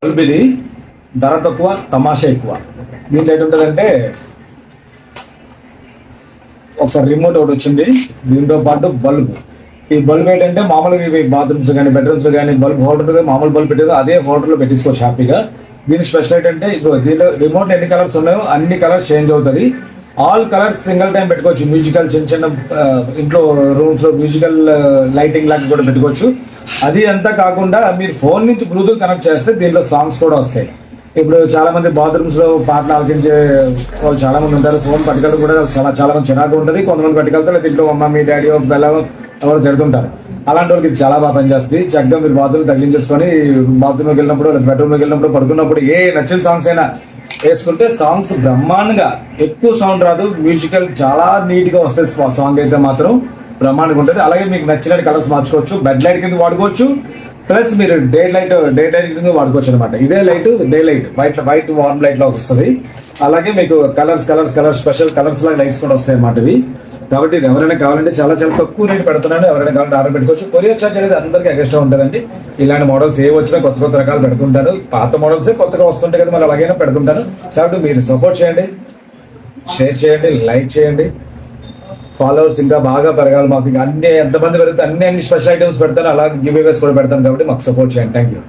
Bulb ఇది ధర తక్కువ తమాషా ఎక్కువ. దీంట్లో ఏంటంటే ఒక రిమోట్ ఒకటి వచ్చింది, దీంతో పాటు బల్బ్. ఈ బల్బ్ ఏంటంటే మామూలుగా ఇవి బాత్రూమ్స్ కానీ బెడ్రూమ్స్ కానీ బల్బ్ హోల్డర్ మామూలు బల్బ్ పెట్టేది అదే హోల్డర్ లో పెట్టించుకోవచ్చు హ్యాపీగా. దీని స్పెషల్ ఏంటంటే దీంట్లో రిమోట్ ఎన్ని కలర్స్ ఉన్నాయో అన్ని కలర్స్ చేంజ్ అవుతుంది. ఆల్ కలర్స్ సింగిల్ టైం పెట్టుకోవచ్చు. మ్యూజికల్ చిన్న చిన్న ఇంట్లో రూమ్స్ లో మ్యూజికల్ లైటింగ్ లాగా కూడా పెట్టుకోవచ్చు. అది అంతా కాకుండా మీరు ఫోన్ నుంచి బ్లూటూత్ కనెక్ట్ చేస్తే దీంట్లో సాంగ్స్ కూడా వస్తాయి. ఇప్పుడు చాలా మంది బాత్రూమ్స్ లో పాటలు ఆలకించే వాళ్ళు చాలా మంది ఉంటారు. ఫోన్ పట్టుకెళ్ళి కూడా చాలా మంది చిరాకు ఉంటుంది. కొంతమంది పట్టుకెళ్తారు దీంట్లో మమ్మీ డాడీ పిల్లలు ఎవరు తిడుతుంటారు. అలాంటి వాళ్ళకి ఇది చాలా బాగా పనిచేస్తుంది. చక్కగా మీరు బాత్రూమ్ తగిలించేసుకొని బాత్రూమ్కి వెళ్ళినప్పుడు బెడ్రూమ్కి వెళ్ళినప్పుడు పడుకున్నప్పుడు ఏ నచ్చిన సాంగ్స్ అయినా వేసుకుంటే సాంగ్స్ బ్రహ్మాండంగా, ఎక్కువ సౌండ్ రాదు, మ్యూజికల్ చాలా నీట్ గా వస్తాయి. సాంగ్ అయితే మాత్రం బ్రహ్మాండంగా ఉంటుంది. అలాగే మీకు నచ్చిన కలర్స్ మార్చుకోవచ్చు. బెడ్ లైట్ కింద వాడుకోవచ్చు, ప్లస్ మీరు డే లైట్ కింద వాడుకోవచ్చు అనమాట. ఇదే light day light white warm light లో వస్తుంది. అలాగే మీకు కలర్స్ స్పెషల్ కలర్స్ లాగా లైట్స్ కూడా వస్తాయి అన్నమాట ఇవి. కాబట్టి ఇది ఎవరైనా కావాలంటే చాలా తక్కువ రేట్ పెడుతున్నాను. ఎవరైనా కావాలంటే ఆర్డర్ పెట్టుకోవచ్చు. కొరియర్ చార్జ్ అనేది అందరికీ ఎక్స్ట్రా ఉంటుందండి. ఇలాంటి మోడల్స్ ఏ వచ్చినా కొత్త రకాలు పెడుతుంటాను. పాత మోడల్సే కొత్తగా వస్తుంటాయి కదా, మరి అలాగైనా పెడుతుంటాను. కాబట్టి మీరు సపోర్ట్ చేయండి, షేర్ చేయండి, లైక్ చేయండి. ఫాలోవర్స్ ఇంకా బాగా పెరగాలి. మాకు ఇంకా ఎంతమంది పెడితే అన్ని స్పెషల్ ఐటమ్స్ పెడతాను, అలాగే గివ్ అవేస్ కూడా పెడతాను. కాబట్టి మాకు సపోర్ట్ చేయండి. Thank you.